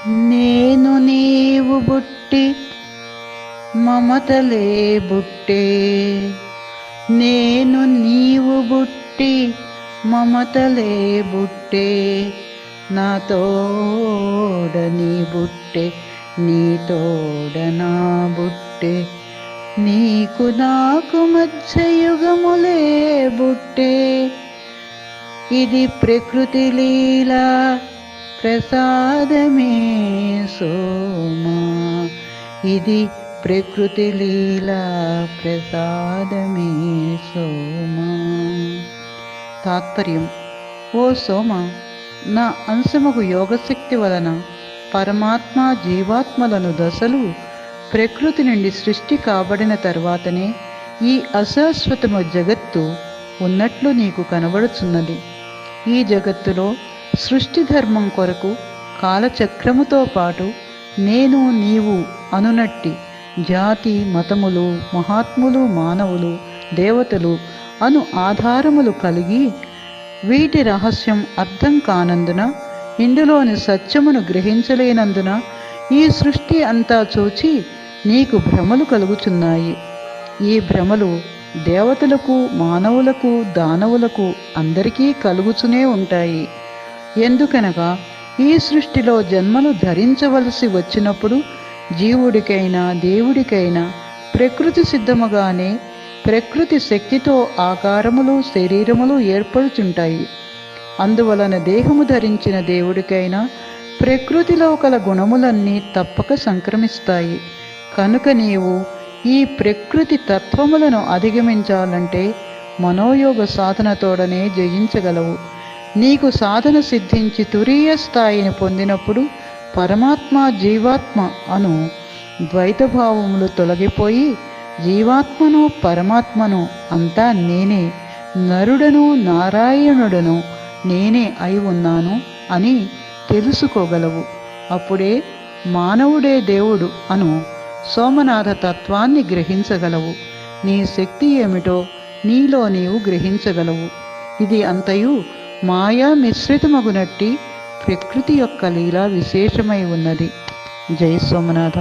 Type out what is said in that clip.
నేను నీవు బుట్టి మమతలే బుట్టే, నేను నీవు బుట్టి మమతలే బుట్టే, నా తోడ నీ బుట్టే, నీ తోడ నా బుట్టే, నీకు నాకు మధ్య యుగములే బుట్టే. ఇది ప్రకృతి లీలా ప్రసాదమే సోమా, ఇది ప్రకృతి లీలా ప్రసాదమే సోమా. తాత్పర్యం: ఓ సోమ, నా అంశముకు యోగశక్తి వలన పరమాత్మ జీవాత్మలను దశలు ప్రకృతి నుండి సృష్టి కాబడిన తర్వాతనే ఈ అశాశ్వతము జగత్తు ఉన్నట్లు నీకు కనబడుచున్నది. ఈ జగత్తులో సృష్టి ధర్మం కొరకు కాలచక్రముతో పాటు నేను నీవు అనునట్టి జాతి మతములు మహాత్ములు మానవులు దేవతలు అను ఆధారములు కలిగి వీటి రహస్యం అర్థం కానందున, ఇందులోని సత్యమును గ్రహించలేనందున ఈ సృష్టి అంతా చూచి నీకు భ్రమలు కలుగుచున్నాయి. ఈ భ్రమలు దేవతలకు మానవులకు దానవులకు అందరికీ కలుగుచునే ఉంటాయి. ఎందుకనగా ఈ సృష్టిలో జన్మలు ధరించవలసి వచ్చినప్పుడు జీవుడికైనా దేవుడికైనా ప్రకృతి సిద్ధముగానే ప్రకృతి శక్తితో ఆకారములు శరీరములు ఏర్పడుచుంటాయి. అందువలన దేహము ధరించిన దేవుడికైనా ప్రకృతిలో కల గుణములన్నీ తప్పక సంక్రమిస్తాయి. కనుక నీవు ఈ ప్రకృతి తత్వములను అధిగమించాలంటే మనోయోగ సాధనతోడనే జయించగలవు. నీకు సాధన సిద్ధించి తురీయ స్థాయిని పొందినప్పుడు పరమాత్మ జీవాత్మ అను ద్వైతభావములు తొలగిపోయి జీవాత్మను పరమాత్మను అంతా నేనే, నరుడను నారాయణుడను నేనే అయి ఉన్నాను అని తెలుసుకోగలవు. అప్పుడే మానవుడే దేవుడు అను సోమనాథ తత్వాన్ని గ్రహించగలవు. నీ శక్తి ఏమిటో నీలో నీవు గ్రహించగలవు. ఇది అంతయు మాయా మిశ్రితమగునట్టి ప్రకృతి యొక్క లీలా విశేషమై ఉన్నది. జై సోమనాథ.